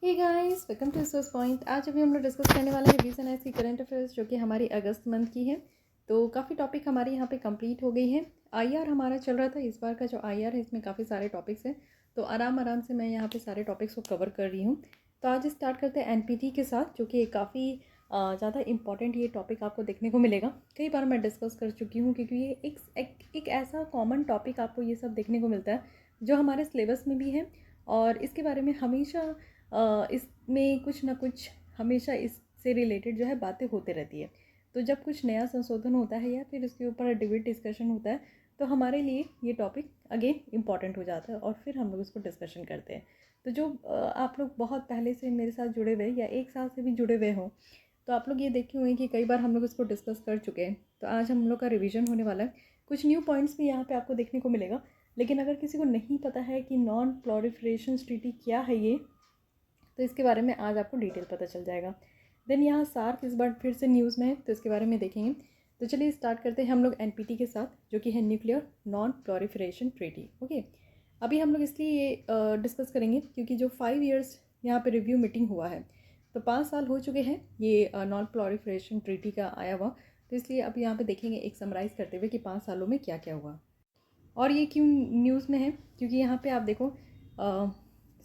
Hey guys, welcome to resource point. आज अभी हम लोग डिस्कस करने वाले हैं रीजन ऐसी करंट अफेयर्स जो कि हमारी अगस्त मंथ की है। तो काफ़ी टॉपिक हमारे यहाँ पे कंप्लीट हो गई है। आईआर हमारा चल रहा था, इस बार का जो आईआर है इसमें काफ़ी सारे टॉपिक्स हैं, तो आराम आराम से मैं यहाँ पे सारे टॉपिक्स को कवर कर रही हूँ। तो आज स्टार्ट करते हैं एनपीटी के साथ, जो कि काफ़ी ज़्यादा इंपॉर्टेंट ये टॉपिक आपको देखने को मिलेगा। कई बार मैं डिस्कस कर चुकी हूँ, क्योंकि ये एक ऐसा कॉमन टॉपिक आपको ये सब देखने को मिलता है जो हमारे सिलेबस में भी है, और इसके बारे में हमेशा इसमें कुछ ना कुछ हमेशा इससे रिलेटेड जो है बातें होते रहती है। तो जब कुछ नया संशोधन होता है या फिर इसके ऊपर डिबेट डिस्कशन होता है, तो हमारे लिए ये टॉपिक अगेन इम्पॉर्टेंट हो जाता है और फिर हम लोग इसको डिस्कशन करते हैं। तो जो आप लोग बहुत पहले से मेरे साथ जुड़े हुए या एक साल से भी जुड़े हुए हों, तो आप लोग ये देखे हुए कि कई बार हम लोग इसको डिस्कस कर चुके हैं। तो आज हम लोग का रिवीजन होने वाला है। कुछ न्यू पॉइंट्स भी यहाँ पे आपको देखने को मिलेगा, लेकिन अगर किसी को नहीं पता है कि नॉन प्रोलिफरेशन ट्रीटी क्या है ये, तो इसके बारे में आज आपको डिटेल पता चल जाएगा। देन यहाँ सार्क इस बार फिर से न्यूज़ में है, तो इसके बारे में देखेंगे। तो चलिए स्टार्ट करते हैं हम लोग एनपीटी के साथ, जो कि है nuclear non proliferation treaty. Okay, अभी हम लोग इसलिए ये डिस्कस करेंगे क्योंकि जो 5 ईयर्स यहाँ पे रिव्यू मीटिंग हुआ है, तो 5 साल हो चुके हैं ये नॉन प्रोलिफरेशन ट्रीटी का आया हुआ। तो इसलिए अब यहाँ पे देखेंगे एक समराइज़ करते हुए कि 5 सालों में क्या क्या हुआ। और ये क्यों न्यूज़ में है, क्योंकि यहाँ पे आप देखो,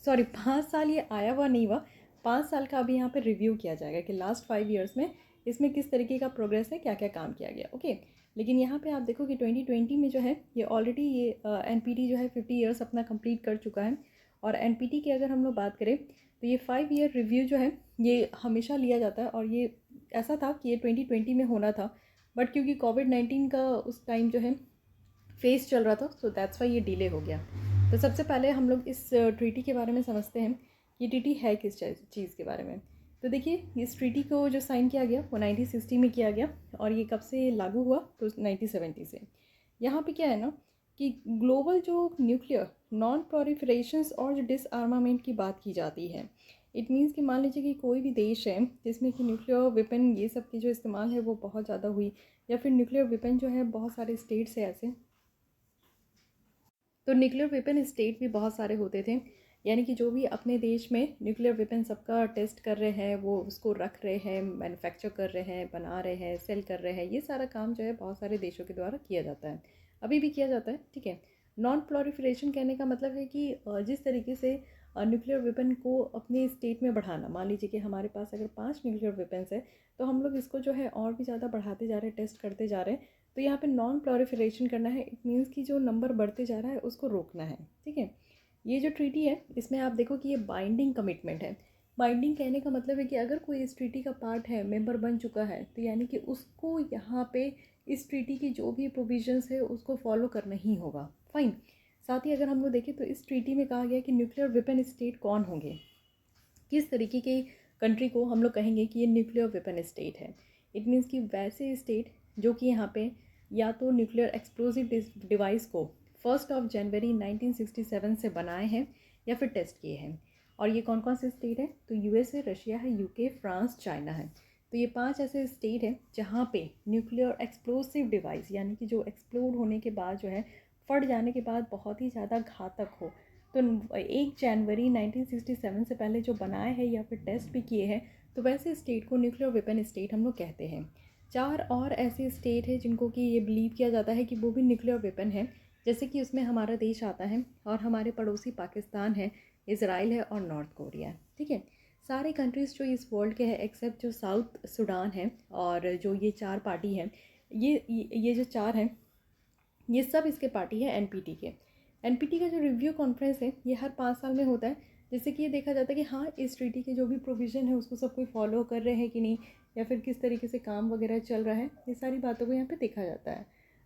सॉरी 5 साल ये आया हुआ नहीं हुआ, 5 साल का अभी यहाँ पे रिव्यू किया जाएगा कि लास्ट 5 ईयर्स में इसमें किस तरीके का प्रोग्रेस है, क्या क्या काम किया गया। ओके, लेकिन यहाँ पे आप देखो कि 2020 में जो है ये ऑलरेडी ये एनपीटी जो है 50 ईयर्स अपना कंप्लीट कर चुका है। और एनपीटी की अगर हम लोग बात करें, तो ये 5 ईयर रिव्यू जो है ये हमेशा लिया जाता है, और ये ऐसा था कि ये 2020 में होना था, बट क्योंकि कोविड-19 का उस टाइम जो है फेस चल रहा था, सो दैट्स वाई ये डिले हो गया। तो सबसे पहले हम लोग इस ट्रीटी के बारे में समझते हैं, ये ट्रीटी है किस चीज़ के बारे में। तो देखिए, इस ट्रीटी को जो साइन किया गया वो 1960 में किया गया, और ये कब से लागू हुआ, तो 1970 से। यहाँ पे क्या है ना कि ग्लोबल जो न्यूक्लियर नॉन प्रोलिफरेशंस और जो डिसआर्मामेंट की बात की जाती है, इट मीन्स कि मान लीजिए कि कोई भी देश है जिसमें कि न्यूक्लियर वेपन ये सब की जो इस्तेमाल है वो बहुत ज़्यादा हुई, या फिर न्यूक्लियर वेपन जो है बहुत सारे स्टेट्स है ऐसे, तो न्यूक्लियर वेपन स्टेट भी बहुत सारे होते थे। यानी कि जो भी अपने देश में न्यूक्लियर वेपन सबका टेस्ट कर रहे हैं, वो उसको रख रहे हैं, मैन्युफैक्चर कर रहे हैं, बना रहे हैं, सेल कर रहे हैं, ये सारा काम जो है बहुत सारे देशों के द्वारा किया जाता है, अभी भी किया जाता है। ठीक है, नॉन प्रोलिफरेशन कहने का मतलब है कि जिस तरीके से न्यूक्लियर वेपन को अपने स्टेट में बढ़ाना, मान लीजिए कि हमारे पास अगर 5 न्यूक्लियर वेपन्स है, तो हम लोग इसको जो है और भी ज़्यादा बढ़ाते जा रहे हैं, टेस्ट करते जा रहे हैं। तो यहाँ पे नॉन प्रोलिफरेशन करना है, इट मीन्स कि जो नंबर बढ़ते जा रहा है उसको रोकना है। ठीक है, ये जो ट्रीटी है इसमें आप देखो कि ये बाइंडिंग कमिटमेंट है। बाइंडिंग कहने का मतलब है कि अगर कोई इस ट्रीटी का पार्ट है, मेंबर बन चुका है, तो यानी कि उसको यहाँ पे इस ट्रीटी की जो भी प्रोविजंस है उसको फॉलो करना ही होगा। फाइन। साथ ही अगर हम लोग देखें तो इस ट्रीटी में कहा गया कि न्यूक्लियर वेपन स्टेट कौन होंगे, किस तरीके की कंट्री को हम लोग कहेंगे कि ये न्यूक्लियर वेपन स्टेट है। इट मीन्स कि वैसे स्टेट जो कि यहाँ पे या तो न्यूक्लियर एक्सप्लोजिव डिवाइस को 1 जनवरी 1967 से बनाए हैं या फिर टेस्ट किए हैं। और ये कौन कौन से स्टेट है, तो यूएसए, रशिया है, यूके, फ्रांस, चाइना है। तो ये 5 ऐसे स्टेट हैं जहाँ पे न्यूक्लियर एक्सप्लोसिव डिवाइस, यानी कि जो एक्सप्लोड होने के बाद जो है, फट जाने के बाद बहुत ही ज़्यादा घातक हो, तो 1 जनवरी 1967 से पहले जो बनाए हैं या फिर टेस्ट भी किए हैं, तो वैसे स्टेट को न्यूक्लियर वेपन स्टेट हम लोग कहते हैं। 4 और ऐसे स्टेट हैं जिनको कि ये बिलीव किया जाता है कि वो भी न्यूक्लियर वेपन है, जैसे कि उसमें हमारा देश आता है, और हमारे पड़ोसी पाकिस्तान है, इसराइल है और नॉर्थ कोरिया है। ठीक है, सारे कंट्रीज़ जो इस वर्ल्ड के हैं एक्सेप्ट जो साउथ सूडान है, और जो ये 4 पार्टी हैं, ये जो 4 हैं, ये सब इसके पार्टी है एनपीटी के। एनपीटी का जो रिव्यू कॉन्फ्रेंस है ये हर 5 साल में होता है, जिससे कि ये देखा जाता है कि हाँ, इस ट्रीटी के जो भी प्रोविज़न है उसको सब कोई फॉलो कर रहे हैं कि नहीं, या फिर किस तरीके से काम वगैरह चल रहा है, ये सारी बातों को यहाँ पे देखा जाता है।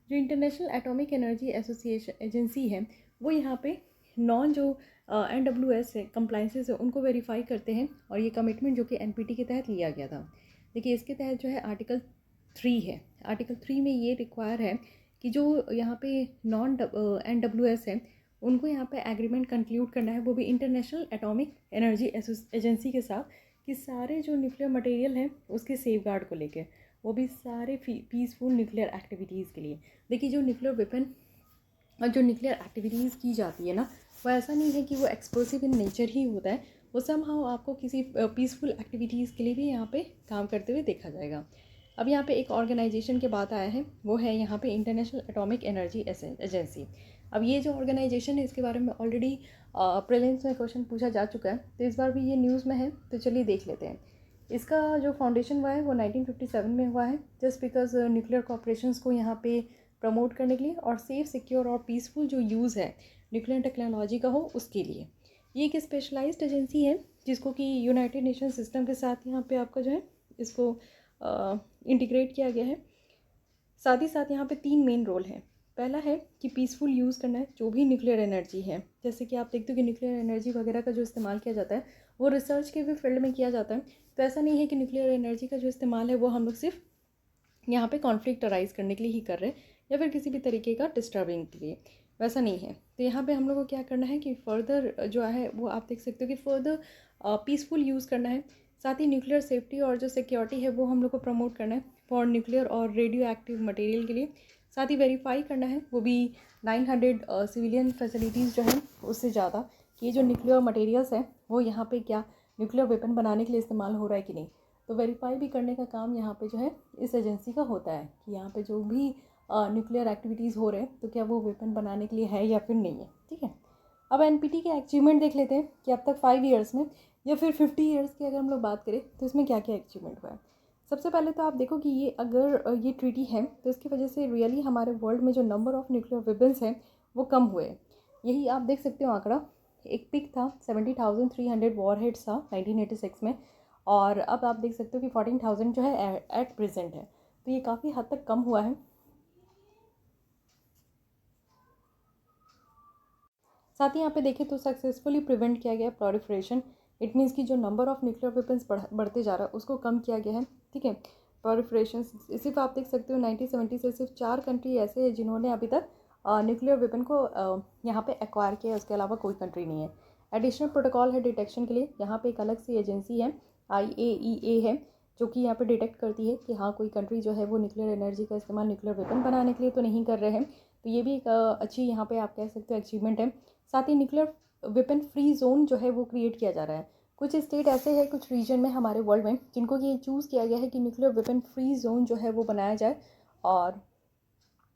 जो international atomic energy association agency है, वो यहाँ पे नॉन जो NWS है कंप्लाइंसेस है उनको वेरीफाई करते हैं, और ये कमिटमेंट जो कि एनपीटी के तहत लिया गया था। देखिए, इसके तहत जो है आर्टिकल 3 है। आर्टिकल 3 में ये रिक्वायर है कि जो यहाँ पे नॉन NWS है उनको यहाँ पे एग्रीमेंट कंक्लूड करना है, वो भी इंटरनेशनल एटॉमिक एनर्जी एजेंसी के साथ, कि सारे जो न्यूक्लियर मटेरियल हैं उसके सेफ गार्ड को लेके, वो भी सारे पीसफुल न्यूक्लियर एक्टिविटीज़ के लिए। देखिए, जो न्यूक्लियर वेपन और जो न्यूक्लियर एक्टिविटीज़ की जाती है ना, वो ऐसा नहीं है कि वो एक्सप्लोसिव इन नेचर ही होता है, वो समहाउ आपको किसी पीसफुल एक्टिविटीज़ के लिए भी यहाँ पे काम करते हुए देखा जाएगा। अब यहाँ पे एक ऑर्गेनाइजेशन के बात आया है, वो है यहाँ पे इंटरनेशनल एटॉमिक एनर्जी एजेंसी। अब ये जो ऑर्गेनाइजेशन है इसके बारे में ऑलरेडी प्रीलिम्स में क्वेश्चन पूछा जा चुका है, तो इस बार भी ये न्यूज़ में है, तो चलिए देख लेते हैं। इसका जो फाउंडेशन हुआ है वो 1957 में हुआ है, जस्ट बिकॉज न्यूक्लियर कॉपरेशंस को यहाँ पे प्रमोट करने के लिए और सेफ, सिक्योर और पीसफुल जो यूज़ है न्यूक्लियर टेक्नोलॉजी का हो उसके लिए। ये एक स्पेशलाइज्ड एजेंसी है जिसको कि यूनाइटेड नेशन सिस्टम के साथ यहाँ पे आपका जो है इसको इंटीग्रेट किया गया है। साथ ही साथ यहाँ पे 3 मेन रोल हैं। पहला है कि पीसफुल यूज़ करना है जो भी न्यूक्लियर एनर्जी है, जैसे कि आप देखते हो कि न्यूक्लियर एनर्जी वगैरह का जो इस्तेमाल किया जाता है वो रिसर्च के भी फील्ड में किया जाता है। तो ऐसा नहीं है कि न्यूक्लियर एनर्जी का जो इस्तेमाल है वो हम लोग सिर्फ यहाँ पे कॉन्फ्लिक्ट अराइज करने के लिए ही कर रहे हैं या फिर किसी भी तरीके का डिस्टर्बिंग के लिए, वैसा नहीं है। तो यहाँ पे हम लोग को क्या करना है कि फर्दर जो है वो आप देख सकते हो कि फर्दर पीसफुल यूज़ करना है। साथ ही न्यूक्लियर सेफ्टी और जो सिक्योरिटी है वो हम लोग को प्रमोट करना है फॉर न्यूक्लियर और रेडियो एक्टिव मटेरियल के लिए। साथ ही वेरीफाई करना है वो भी 900 सिविलियन फैसिलिटीज़ जो है उससे ज़्यादा कि ये जो न्यूक्लियर मटेरियल्स हैं वो यहाँ पे क्या न्यूक्लियर वेपन बनाने के लिए इस्तेमाल हो रहा है कि नहीं। तो वेरीफाई भी करने का काम यहाँ पे जो है इस एजेंसी का होता है कि यहाँ पे जो भी न्यूक्लियर एक्टिविटीज़ हो रहे हैं तो क्या वो वेपन बनाने के लिए है या फिर नहीं है। ठीक है, अब एनपीटी के अचीवमेंट देख लेते हैं कि अब तक 5 ईयर्स में या फिर 50 ईयर्स की अगर हम लोग बात करें तो इसमें क्या क्या अचीवमेंट हुआ है। सबसे पहले तो आप देखो कि ये अगर ये ट्रीटी है तो इसकी वजह से रियली हमारे वर्ल्ड में जो नंबर ऑफ़ न्यूक्लियर वेपन्स हैं वो कम हुए। यही आप देख सकते हो आंकड़ा, एक पिक था 70,300 वॉर हेड्स था 1986 में, और अब आप देख सकते हो कि 14,000 जो है एट प्रेजेंट है। तो ये काफ़ी हद तक कम हुआ है। साथ ही यहाँ पे देखें तो सक्सेसफुली प्रिवेंट किया गया प्रोलिफरेशन। इट मीन्स कि जो नंबर ऑफ़ न्यूक्लियर वेपन्स बढ़ते जा रहा है उसको कम किया गया है। ठीक है, प्रोलिफरेशन सिर्फ आप देख सकते हो 1970 से सिर्फ 4 कंट्री ऐसे हैं जिन्होंने अभी तक न्यूक्लियर वेपन को यहाँ पे एक्वायर किया है, उसके अलावा कोई कंट्री नहीं है। एडिशनल प्रोटोकॉल है डिटेक्शन के लिए, यहाँ पे एक अलग सी एजेंसी है IAEA है जो कि यहाँ पे डिटेक्ट करती है कि हाँ कोई कंट्री जो है वो न्यूक्लियर एनर्जी का इस्तेमाल न्यूक्लियर वेपन बनाने के लिए तो नहीं कर रहे हैं। तो ये भी एक अच्छी यहाँ पे आप कह सकते हो अचीवमेंट है। साथ ही न्यूक्लियर वेपन फ्री जोन जो है वो क्रिएट किया जा रहा है। कुछ स्टेट ऐसे हैं कुछ रीजन में हमारे वर्ल्ड में जिनको ये चूज़ किया गया है कि न्यूक्लियर वेपन फ्री जोन जो है वो बनाया जाए, और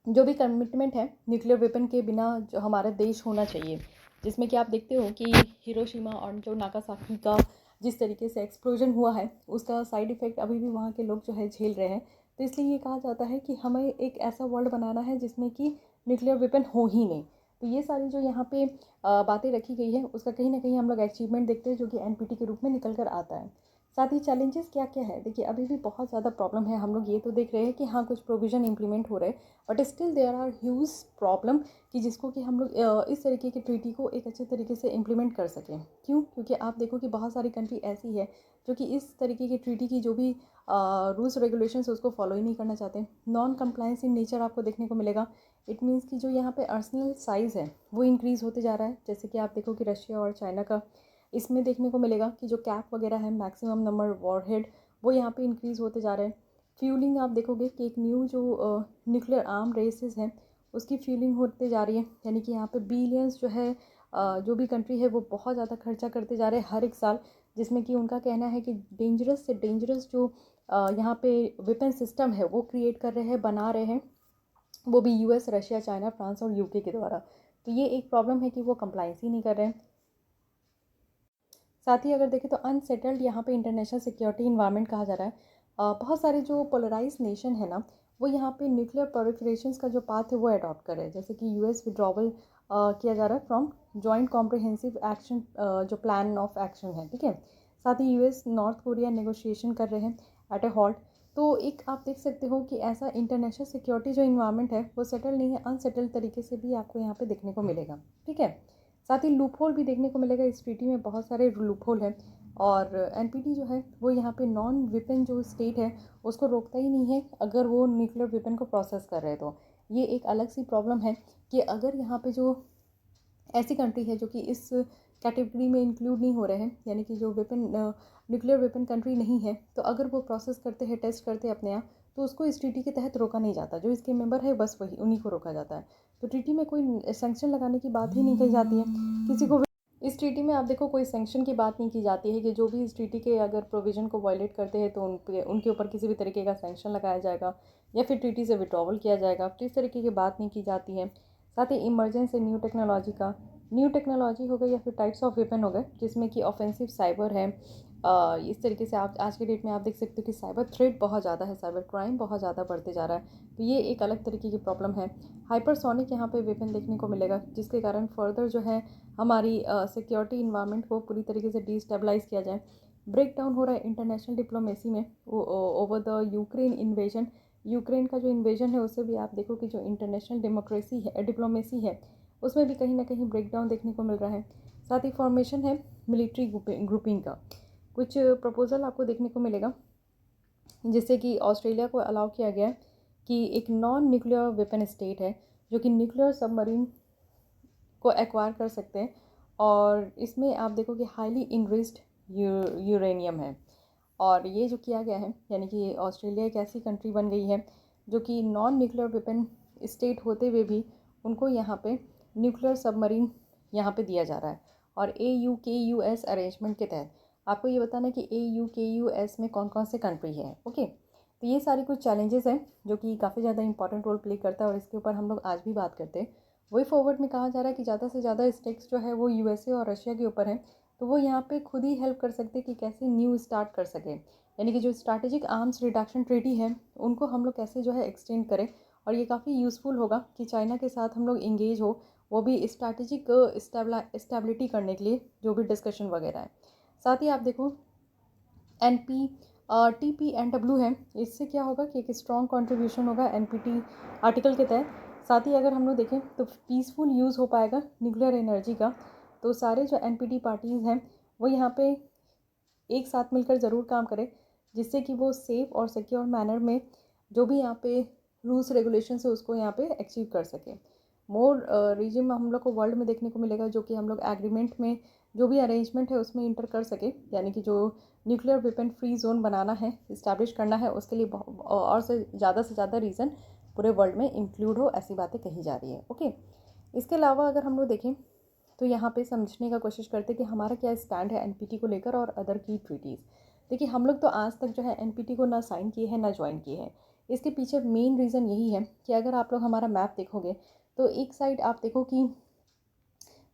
जो भी कमिटमेंट है न्यूक्लियर वेपन के बिना जो हमारा देश होना चाहिए, जिसमें कि आप देखते हो कि हिरोशिमा और जो नागासाकी का जिस तरीके से एक्सप्लोजन हुआ है उसका साइड इफ़ेक्ट अभी भी वहाँ के लोग जो है झेल रहे हैं। तो इसलिए ये कहा जाता है कि हमें एक ऐसा वर्ल्ड बनाना है जिसमें कि न्यूक्लियर वेपन हो ही नहीं। तो ये सारी जो यहाँ पे बातें रखी गई है उसका कहीं ना कहीं हम लोग अचीवमेंट देखते हैं जो कि एनपीटी के रूप में निकल कर आता है। साथ ही चैलेंजेस क्या क्या है, देखिए अभी भी बहुत ज़्यादा प्रॉब्लम है। हम लोग ये तो देख रहे हैं कि हाँ कुछ प्रोविज़न इंप्लीमेंट हो रहे हैं, but still there are huge problem कि जिसको कि हम लोग इस तरीके की ट्रीटी को एक अच्छे तरीके से इम्प्लीमेंट कर सकें। क्यों? क्योंकि आप देखो कि बहुत सारी कंट्री ऐसी है जो कि इस तरीके की ट्रीटी की जो भी रूल्स रेगुलेशंस उसको फॉलो ही नहीं करना चाहते। नॉन कंप्लायंस इन नेचर आपको देखने को मिलेगा। इट मीन्स कि जो यहाँ पे आर्सेनल साइज़ है वो इंक्रीज़ होते जा रहा है। जैसे कि आप देखो कि रशिया और चाइना का इसमें देखने को मिलेगा कि जो कैप वगैरह है मैक्सिमम नंबर वॉरहेड वो यहाँ पे इंक्रीज़ होते जा रहे हैं। फ्यूलिंग आप देखोगे कि एक न्यू जो न्यूक्लियर आर्म रेसेस हैं उसकी फ्यूलिंग होते जा रही है, यानी कि यहाँ पे बिलियंस जो है जो भी कंट्री है वो बहुत ज़्यादा खर्चा करते जा रहे हैं हर एक साल, जिसमें कि उनका कहना है कि डेंजरस से डेंजरस जो यहाँ पे वेपन सिस्टम है वो क्रिएट कर रहे हैं, बना रहे हैं, वो भी US, रशिया, चाइना, फ्रांस और UK के द्वारा। तो ये एक प्रॉब्लम है कि वो कंप्लाइंस ही नहीं कर रहे हैं। साथ ही अगर देखें तो अनसेटल्ड यहाँ पे इंटरनेशनल सिक्योरिटी इन्वायरमेंट कहा जा रहा है। बहुत सारे जो पोलराइज नेशन है ना वो यहाँ पे न्यूक्लियर प्रोलिफरेशंस का जो पाथ है वो अडॉप्ट कर रहे हैं। जैसे कि US विड्रॉवल किया जा रहा है फ्रॉम जॉइंट कॉम्प्रिहेंसिव एक्शन जो प्लान ऑफ एक्शन है। ठीक है, साथ ही US नॉर्थ कोरिया नेगोशिएशन कर रहे हैं एट ए हॉल्ट। तो एक आप देख सकते हो कि ऐसा इंटरनेशनल सिक्योरिटी जो इन्वायरमेंट है वो सेटल नहीं है, अनसेटल्ड तरीके से भी आपको यहाँ पे देखने को मिलेगा। ठीक है, साथ ही लूप होल भी देखने को मिलेगा। इस ट्रीटी में बहुत सारे लूप होल हैं, और एनपीटी जो है वो यहाँ पे नॉन वेपन जो स्टेट है उसको रोकता ही नहीं है अगर वो न्यूक्लियर वेपन को प्रोसेस कर रहे हैं। तो ये एक अलग सी प्रॉब्लम है कि अगर यहाँ पे जो ऐसी कंट्री है जो कि इस कैटेगरी में इंक्लूड नहीं हो रहे हैं, यानी कि जो वेपन न्यूक्लियर वेपन कंट्री नहीं है, तो अगर वो प्रोसेस करते हैं, टेस्ट करते हैं अपने यहाँ, तो उसको इस ट्रीटी के तहत रोका नहीं जाता। जो इसके मेंबर है बस वही उन्हीं को रोका जाता है। तो ट्रीटी में कोई सैंक्शन लगाने की बात ही नहीं कही जाती है किसी को भी। इस ट्रीटी में आप देखो कोई सैंक्शन की बात नहीं की जाती है कि जो भी इस ट्रीटी के अगर प्रोविज़न को वायलेट करते हैं तो उनके ऊपर किसी भी तरीके का सैंक्शन लगाया जाएगा या फिर ट्रीटी से विड्रॉवल किया जाएगा, तो इस तरीके की बात नहीं की जाती है। साथ ही इमरजेंस न्यू टेक्नोलॉजी हो गई या फिर टाइप्स ऑफ वेपन हो गए, जिसमें कि ऑफेंसिव साइबर है। इस तरीके से आप आज के डेट में आप देख सकते हो कि साइबर थ्रेट बहुत ज़्यादा है, साइबर क्राइम बहुत ज़्यादा बढ़ते जा रहा है, तो ये एक अलग तरीके की प्रॉब्लम है। हाइपरसोनिक यहाँ पे वेपन देखने को मिलेगा, जिसके कारण फर्दर जो है हमारी सिक्योरिटी इन्वायरमेंट को पूरी तरीके से डिस्टेबलाइज किया जाए। ब्रेक डाउन हो रहा है इंटरनेशनल डिप्लोमेसी में over the Ukraine invasion. Ukraine का जो इन्वेजन है उससे भी आप देखो कि जो इंटरनेशनल डिप्लोमेसी है उसमें भी कहीं ना कहीं ब्रेक डाउन देखने को मिल रहा है। साथ ही फॉर्मेशन है मिलिट्री ग्रुपिंग का, कुछ प्रपोजल आपको देखने को मिलेगा, जिससे कि ऑस्ट्रेलिया को अलाउ किया गया कि एक नॉन न्यूक्लियर वेपन स्टेट है जो कि न्यूक्लियर सबमरीन को एक्वायर कर सकते हैं, और इसमें आप देखो कि हाईली इनरिच्ड यूरेनियम है। और ये जो किया गया है, यानी कि ऑस्ट्रेलिया एक ऐसी कंट्री बन गई है जो कि नॉन न्यूक्लियर वेपन स्टेट होते हुए भी उनको यहाँ पे न्यूक्लियर सबमरीन यहाँ पे दिया जा रहा है। और AUKUS अरेंजमेंट के तहत आपको ये बताना है कि AUKUS में कौन कौन से कंट्री है। ओके, तो ये सारी कुछ चैलेंजेस हैं जो कि काफ़ी ज़्यादा इंपॉर्टेंट रोल प्ले करता है, और इसके ऊपर हम लोग आज भी बात करते हैं। वही फॉरवर्ड में कहा जा रहा है कि ज़्यादा से ज़्यादा स्टेक्स जो है वो USA और रशिया के ऊपर है, तो वो यहाँ पे खुद ही हेल्प कर सकते हैं कि कैसे न्यू स्टार्ट कर सके, यानी कि जो स्ट्रैटेजिक आर्म्स रिडक्शन ट्रीटी है उनको हम लोग कैसे जो है एक्सटेंड करें। और ये काफ़ी यूज़फुल होगा कि चाइना के साथ हम लोग इंगेज हो, वो भी स्ट्रैटेजिक स्टेबिलिटी करने के लिए जो भी डिस्कशन वगैरह है। साथ ही आप देखो NP TPNW है, इससे क्या होगा कि एक स्ट्रॉन्ग कंट्रीब्यूशन होगा NPT आर्टिकल के तहत। साथ ही अगर हम लोग देखें तो पीसफुल यूज़ हो पाएगा न्यूक्लियर एनर्जी का, तो सारे जो NPT पार्टीज़ हैं वो यहाँ पे एक साथ मिलकर ज़रूर काम करें, जिससे कि वो सेफ़ और सिक्योर मैनर में जो भी यहाँ पे रूल्स रेगुलेशन है उसको यहाँ पे अचीव कर सके। मोर रीजन में हम लोग को वर्ल्ड में देखने को मिलेगा जो कि हम लोग एग्रीमेंट में जो भी अरेंजमेंट है उसमें इंटर कर सके, यानी कि जो न्यूक्लियर वेपन फ्री जोन बनाना है, इस्टेब्लिश करना है, उसके लिए और से ज़्यादा रीज़न पूरे वर्ल्ड में इंक्लूड हो, ऐसी बातें कही जा रही है। ओके, इसके अलावा अगर हम लोग देखें तो यहाँ पे समझने का कोशिश करते हैं कि हमारा क्या स्टैंड है NPT को लेकर और अदर की ट्रीटीज़। देखिए, हम लोग तो आज तक जो है NPT को ना साइन किए हैं ना ज्वाइन किए हैं। इसके पीछे मेन रीज़न यही है कि अगर आप लोग हमारा मैप देखोगे तो एक साइड आप देखो कि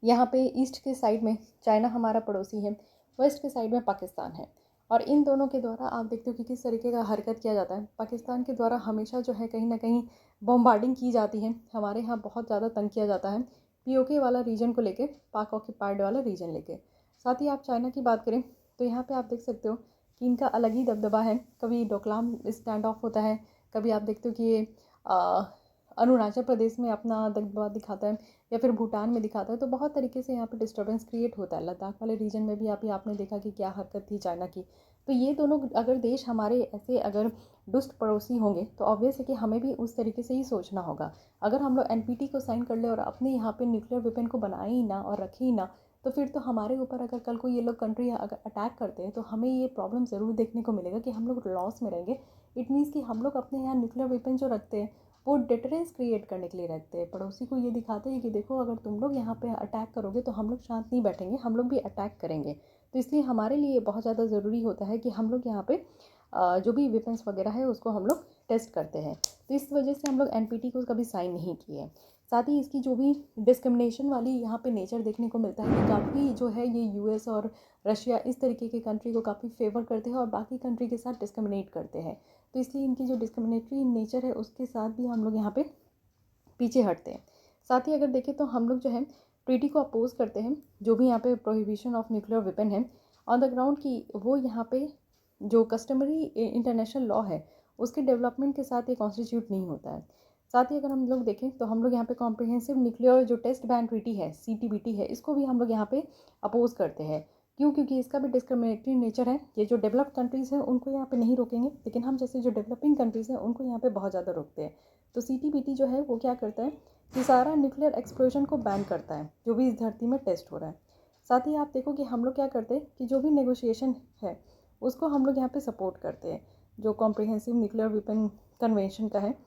यहाँ पे ईस्ट के साइड में चाइना हमारा पड़ोसी है, वेस्ट के साइड में पाकिस्तान है, और इन दोनों के द्वारा आप देखते हो कि किस तरीके का हरकत किया जाता है। पाकिस्तान के द्वारा हमेशा जो है कहीं ना कहीं बॉम्बार्डिंग की जाती है, हमारे यहाँ बहुत ज़्यादा तंग किया जाता है POK वाला रीजन को लेके, पाक ऑक्यूपाइड वाला रीजन लेके। साथ ही आप चाइना की बात करें तो यहाँ पे आप देख सकते हो कि इनका अलग ही दबदबा है। कभी डोकलाम स्टैंड ऑफ होता है, कभी आप देखते हो कि ये अरुणाचल प्रदेश में अपना दबदबा दिखाता है, या फिर भूटान में दिखाता है, तो बहुत तरीके से यहाँ पे डिस्टर्बेंस क्रिएट होता है। लद्दाख वाले रीजन में भी आपने देखा कि क्या हरकत थी चाइना की। तो ये दोनों अगर देश हमारे ऐसे अगर दुष्ट पड़ोसी होंगे तो ऑब्वियस है कि हमें भी उस तरीके से ही सोचना होगा। अगर हम लोग NPT को साइन कर ले और अपने यहाँ पे न्यूक्लियर वेपन को बनाए ही ना और रखे ही ना, तो फिर तो हमारे ऊपर अगर कल को ये लोग कंट्री अगर अटैक करते हैं तो हमें ये प्रॉब्लम ज़रूर देखने को मिलेगा कि हम लोग लॉस में रहेंगे। इट मीन्स कि हम लोग अपने यहाँ न्यूक्लियर वेपन जो रखते हैं वो डिटरेंस क्रिएट करने के लिए रखते हैं, पड़ोसी को ये दिखाते हैं कि देखो अगर तुम लोग यहाँ पे अटैक करोगे तो हम लोग शांत नहीं बैठेंगे, हम लोग भी अटैक करेंगे। तो इसलिए हमारे लिए बहुत ज़्यादा ज़रूरी होता है कि हम लोग यहाँ पे जो भी वेपन्स वगैरह है उसको हम लोग टेस्ट करते हैं। तो इस वजह से हम लोग NPT को कभी साइन नहीं किए। साथ ही इसकी जो भी डिस्क्रिमिनेशन वाली यहाँ पे नेचर देखने को मिलता है कि काफ़ी जो है ये US और रशिया इस तरीके के कंट्री को काफ़ी फेवर करते हैं और बाकी कंट्री के साथ डिस्क्रिमिनेट करते हैं। तो इसलिए इनकी जो डिस्क्रिमिनेटरी नेचर है उसके साथ भी हम लोग यहाँ पे पीछे हटते हैं। साथ ही अगर देखें तो हम लोग जो है ट्रीटी को अपोज करते हैं, जो भी यहाँ पे प्रोहिबिशन ऑफ न्यूक्लियर वेपन है ऑन द ग्राउंड की वो यहाँ पे जो कस्टमरी इंटरनेशनल लॉ है उसके डेवलपमेंट के साथ ये कॉन्स्टिट्यूट नहीं होता है। साथ ही अगर हम लोग देखें तो हम लोग यहाँ पे कॉम्प्रिहेंसिव न्यूक्लियर जो टेस्ट बैन ट्रीटी है CTBT है, इसको भी हम लोग यहाँ पे अपोज करते हैं। क्यों? क्योंकि इसका भी डिस्क्रिमिनेटरी नेचर है। ये जो डेवलप्ड कंट्रीज़ हैं उनको यहाँ पे नहीं रोकेंगे, लेकिन हम जैसे जो डेवलपिंग कंट्रीज़ हैं उनको यहाँ पे बहुत ज़्यादा रोकते हैं। तो CTBT जो है वो क्या करता है कि सारा न्यूक्लियर एक्सप्लोजन को बैन करता है जो भी इस धरती में टेस्ट हो रहा है। साथ ही आप देखो कि हम लोग क्या करते हैं कि जो भी नेगोशिएशन है उसको हम लोग यहाँ पे सपोर्ट करते हैं, जो कॉम्प्रिहेंसिव न्यूक्लियर वेपन कन्वेंशन का है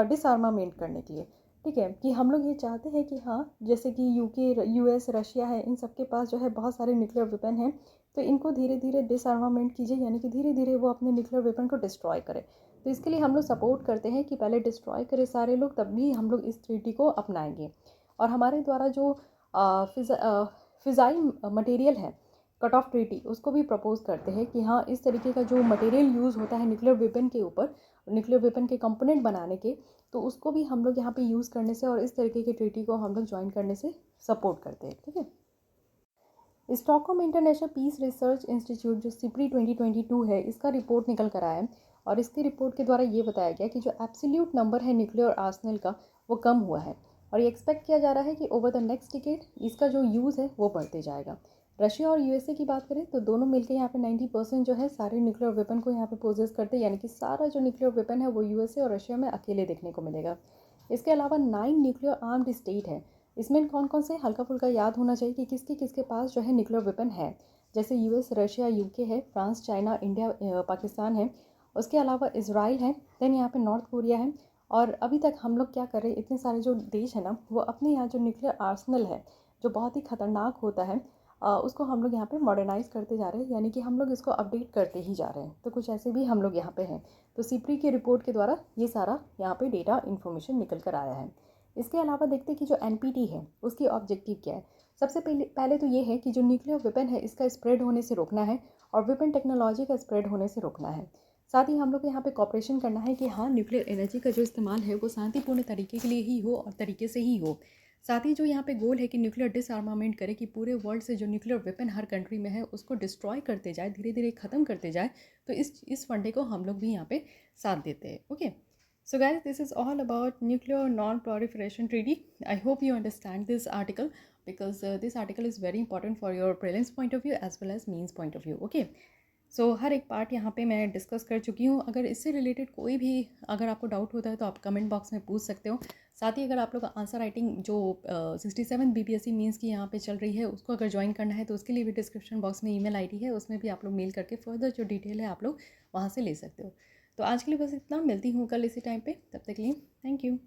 डिसआर्मामेंट करने के लिए। ठीक है, कि हम लोग ये चाहते हैं कि हाँ, जैसे कि यूके, यूएस, रशिया है, इन सब के पास जो है बहुत सारे न्यूक्लियर वेपन हैं, तो इनको धीरे धीरे डिसआर्मामेंट कीजिए, यानी कि धीरे धीरे वो अपने न्यूक्लियर वेपन को डिस्ट्रॉय करें। तो इसके लिए हम लोग सपोर्ट करते हैं कि पहले डिस्ट्रॉय करें सारे लोग, तब भी हम लोग इस ट्रीटी को अपनाएंगे। और हमारे द्वारा जो फ़िज़ाई मटेरियल है, कट ऑफ ट्रीटी, उसको भी प्रपोज करते हैं कि हाँ, इस तरीके का जो मटेरियल यूज़ होता है न्यूक्लियर वेपन के ऊपर, न्यूक्लियर वेपन के कंपोनेंट बनाने के, तो उसको भी हम लोग यहाँ पे यूज़ करने से और इस तरीके की ट्रीटी को हम लोग ज्वाइन करने से सपोर्ट करते हैं। ठीक है, Stockholm International Peace Research Institute जो सिप्री 2022 है, इसका रिपोर्ट निकल कर आया है, और इसकी रिपोर्ट के द्वारा ये बताया गया कि जो एब्सोल्यूट नंबर है न्यूक्लियर आर्सेनल का, वो कम हुआ है, और ये एक्सपेक्ट किया जा रहा है कि ओवर द नेक्स्ट डिकेड इसका जो यूज़ है वो बढ़ते जाएगा। रशिया और यूएसए की बात करें तो दोनों मिलकर यहाँ पे 90% जो है सारे न्यूक्लियर वेपन को यहाँ पे पोजेस करते हैं, यानी कि सारा जो न्यूक्लियर वेपन है वो यूएसए और रशिया में अकेले देखने को मिलेगा। इसके अलावा 9 न्यूक्लियर आर्म्ड स्टेट है। इसमें कौन कौन से हल्का फुल्का याद होना चाहिए कि किसके किसके पास जो है न्यूक्लियर वेपन है, जैसे यूएस, रशिया, यूके है, फ्रांस, चाइना, इंडिया, पाकिस्तान है। उसके अलावा इसराइल है, देन यहाँ पे नॉर्थ कोरिया है। और अभी तक हम लोग क्या कर रहे हैं, इतने सारे जो देश है ना, वो अपने यहाँ जो न्यूक्लियर आर्सनल है, जो बहुत ही खतरनाक होता है, उसको हम लोग यहाँ पे मॉडर्नाइज़ करते जा रहे हैं, यानी कि हम लोग इसको अपडेट करते ही जा रहे हैं। तो कुछ ऐसे भी हम लोग यहाँ पे हैं। तो सिप्री की रिपोर्ट के द्वारा ये सारा यहाँ पे डेटा इन्फॉर्मेशन निकल कर आया है। इसके अलावा देखते हैं कि जो एनपीटी है उसकी ऑब्जेक्टिव क्या है। सबसे पहले तो ये है कि जो न्यूक्लियर वेपन है इसका स्प्रेड होने से रोकना है, और वेपन टेक्नोलॉजी का स्प्रेड होने से रोकना है। साथ ही हम लोग को यहाँ पे कॉपरेशन करना है कि हाँ, न्यूक्लियर एनर्जी का जो इस्तेमाल है वो शांतिपूर्ण तरीके के लिए ही हो और तरीके से ही हो। साथ ही जो यहाँ पे गोल है कि न्यूक्लियर डिसआर्मामेंट करे, कि पूरे वर्ल्ड से जो न्यूक्लियर वेपन हर कंट्री में है उसको डिस्ट्रॉय करते जाए, धीरे धीरे ख़त्म करते जाए। तो इस फंडे को हम लोग भी यहाँ पे साथ देते हैं। Okay, so guys, this is all about nuclear non-proliferation treaty. I hope you understand this article, because this article is very important for your prelims point of view as well as means point of view. Okay, सो हर एक part यहाँ पे मैं discuss कर चुकी हूँ। अगर इससे related कोई भी अगर आपको डाउट होता है तो आप कमेंट बॉक्स में पूछ सकते हो। साथ ही अगर आप लोग आंसर राइटिंग जो 67 बीपीएससी मींस की यहाँ पे चल रही है उसको अगर ज्वाइन करना है तो उसके लिए भी डिस्क्रिप्शन बॉक्स में ईमेल आईडी है, उसमें भी आप लोग मेल करके फर्दर जो डिटेल है आप लोग वहाँ से ले सकते हो। तो आज के लिए बस इतना, मिलती हूँ कल इसी टाइम पे, तब तक के लिए थैंक यू।